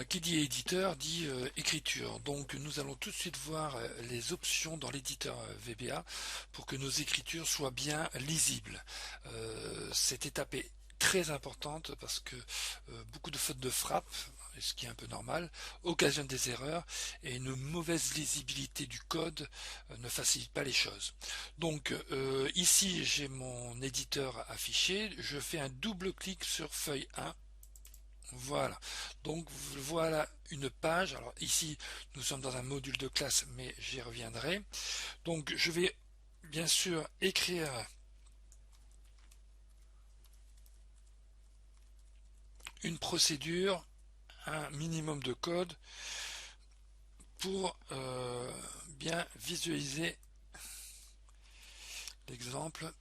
Qui dit éditeur dit écriture. Donc nous allons tout de suite voir les options dans l'éditeur VBA pour que nos écritures soient bien lisibles. Cette étape est très importante parce que beaucoup de fautes de frappe, ce qui est un peu normal, occasionnent des erreurs et une mauvaise lisibilité du code ne facilite pas les choses. Donc ici j'ai mon éditeur affiché, je fais un double clic sur feuille 1. Voilà, donc voilà une page. Alors ici nous sommes dans un module de classe, mais j'y reviendrai. Donc je vais bien sûr écrire une procédure, un minimum de code pour bien visualiser l'exemple.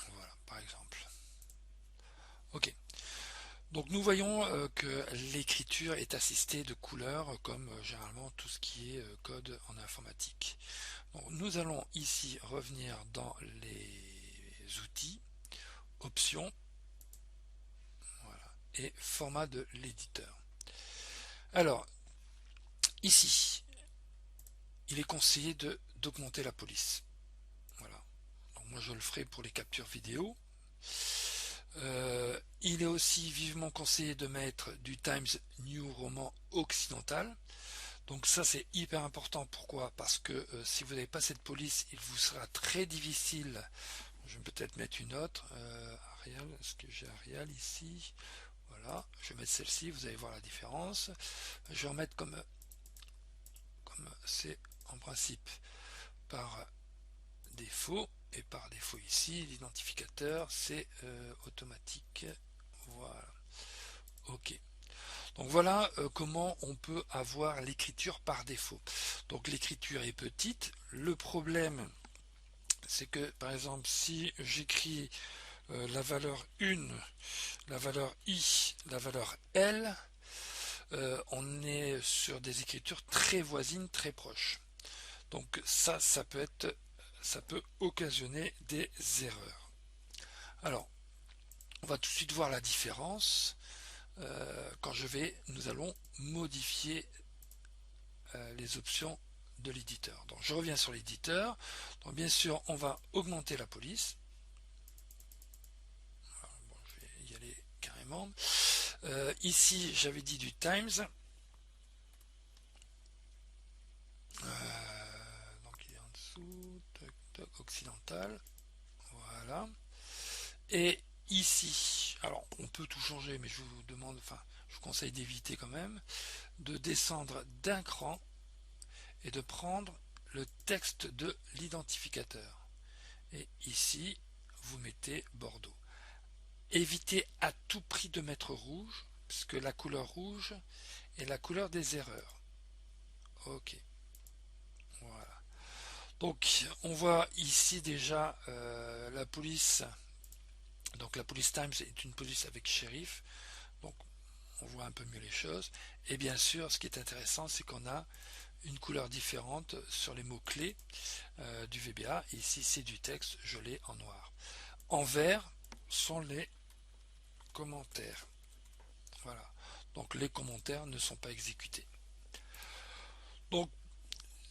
Voilà, par exemple. Ok. Donc nous voyons que l'écriture est assistée de couleurs comme généralement tout ce qui est code en informatique. Donc, nous allons ici revenir dans les outils, options, voilà, et format de l'éditeur. Alors ici, il est conseillé d'augmenter la police. Voilà. Donc, moi je le ferai pour les captures vidéo. Il est aussi vivement conseillé de mettre du Times New Roman occidental. Donc ça c'est hyper important. Pourquoi? Parce que si vous n'avez pas cette police, il vous sera très difficile. Je vais peut-être mettre une autre. Arial, est-ce que j'ai Arial ici? Voilà, je vais mettre celle-ci, vous allez voir la différence. Je vais en mettre comme c'est en principe par défaut. Et par défaut ici, l'identificateur c'est automatique. Voilà. Ok. Donc voilà comment on peut avoir l'écriture par défaut. Donc l'écriture est petite. Le problème, c'est que par exemple, si j'écris la valeur 1, la valeur I, la valeur L, on est sur des écritures très voisines, très proches. Donc ça peut occasionner des erreurs. Alors, on va tout de suite voir la différence. Quand nous allons modifier les options de l'éditeur. Donc je reviens sur l'éditeur. Donc bien sûr, on va augmenter la police. Bon, je vais y aller carrément. Ici, j'avais dit du Times. Donc il est en dessous, toc, toc, occidental. Voilà. Et ici, alors on peut tout changer, mais je vous demande, enfin, je vous conseille d'éviter quand même, de descendre d'un cran et de prendre le texte de l'identificateur. Et ici, vous mettez Bordeaux. Évitez à tout prix de mettre rouge, puisque la couleur rouge est la couleur des erreurs. Ok. Voilà. Donc, on voit ici déjà la police. Donc, la police Times est une police avec shérif. Donc, on voit un peu mieux les choses. Et bien sûr, ce qui est intéressant, c'est qu'on a une couleur différente sur les mots-clés du VBA. Ici, c'est du texte, je l'ai en noir. En vert sont les commentaires. Voilà. Donc, les commentaires ne sont pas exécutés. Donc,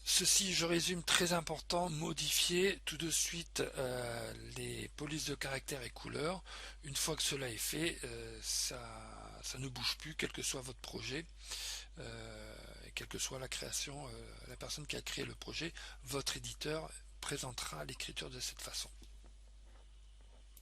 ceci, je résume, très important, modifier tout de suite les polices de caractères et couleurs. Une fois que cela est fait, ça ne bouge plus, quel que soit votre projet, quelle que soit la création, la personne qui a créé le projet, votre éditeur présentera l'écriture de cette façon.